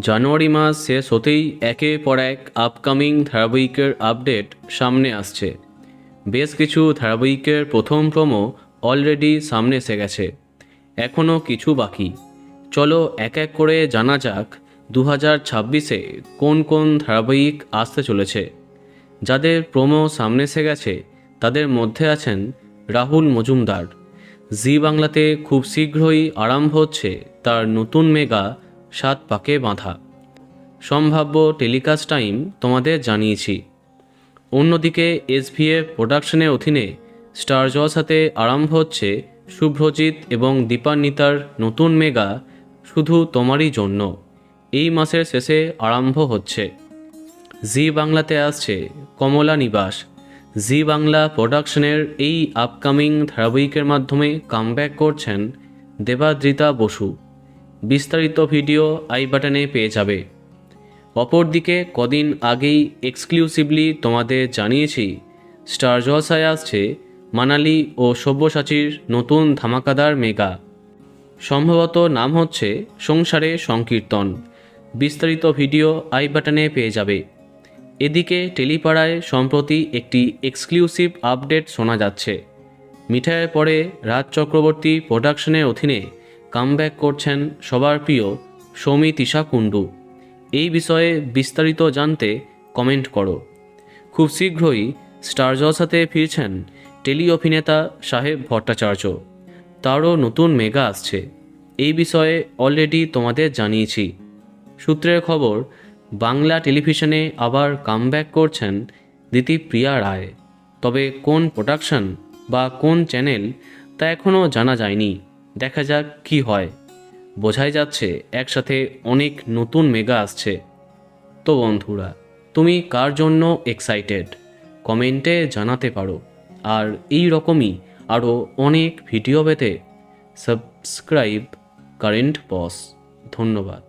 জানুয়ারি মাস শেষ হতেই একের পর এক আপকামিং ধারাবাহিকের আপডেট সামনে আসছে। বেশ কিছু ধারাবাহিকের প্রথম প্রোমো অলরেডি সামনে এসে গেছে, এখনও কিছু বাকি। চলো এক এক করে জানা যাক 2026-এ কোন কোন ধারাবাহিক আসতে চলেছে। যাদের প্রোমো সামনে এসে গেছে তাদের মধ্যে আছেন রাহুল মজুমদার। জি বাংলাতে খুব শীঘ্রই আরম্ভ হচ্ছে তার নতুন মেগা 7 পাকে বাঁধা। সম্ভাব্য টেলিকাস্ট টাইম তোমাদের জানিয়েছি। অন্যদিকে এসভিএফ প্রোডাকশনের অধীনে স্টার জলসাতে আরম্ভ হচ্ছে শুভ্রজিৎ এবং দীপান্বিতার নতুন মেগা শুধু তোমারই জন্য। এই মাসের শেষে আরম্ভ হচ্ছে। জি বাংলাতে আসছে কমলা নিবাস। জি বাংলা প্রোডাকশনের এই আপকামিং ধারাবাহিকের মাধ্যমে কামব্যাক করছেন দেবাদ্রিতা বসু। বিস্তারিত ভিডিও আই বাটনে পেয়ে যাবে। অপরদিকে কদিন আগেই এক্সক্লুসিভলি তোমাদের জানিয়েছি স্টার জলসায় আসছে মানালি ও সব্যসাচীর নতুন ধামাকাদার মেগা। সম্ভবত নাম হচ্ছে সংসারে সংকীর্তন। বিস্তারিত ভিডিও আই বাটনে পেয়ে যাবে। এদিকে টেলিপাড়ায় সম্প্রতি একটি এক্সক্লুসিভ আপডেট শোনা যাচ্ছে। মিঠাইয়ের পরে রাজ চক্রবর্তী প্রোডাকশনের অধীনে কামব্যাক করছেন সবার প্রিয় সৌমিত্রিষা কুণ্ডু। এই বিষয়ে বিস্তারিত জানতে কমেন্ট করো। খুব শীঘ্রই স্টার জলসাতে ফিরছেন টেলি অভিনেতা সাহেব ভট্টাচার্য। তারও নতুন মেগা আসছে। এই বিষয়ে অলরেডি তোমাদের জানিয়েছি। সূত্রের খবর, বাংলা টেলিভিশনে আবার কামব্যাক করছেন দিতিপ্রিয়া রায়। তবে কোন প্রোডাকশন বা কোন চ্যানেল তা এখনও জানা যায়নি। দেখা যাক কি হয়। বোঝাই যাচ্ছে একসাথে অনেক নতুন মেগা আসছে। তো বন্ধুরা, তুমি কার জন্য এক্সাইটেড কমেন্টে জানাতে পারো। আর এই রকমই আরও অনেক ভিডিও পেতে সাবস্ক্রাইব কারেন্ট বস। ধন্যবাদ।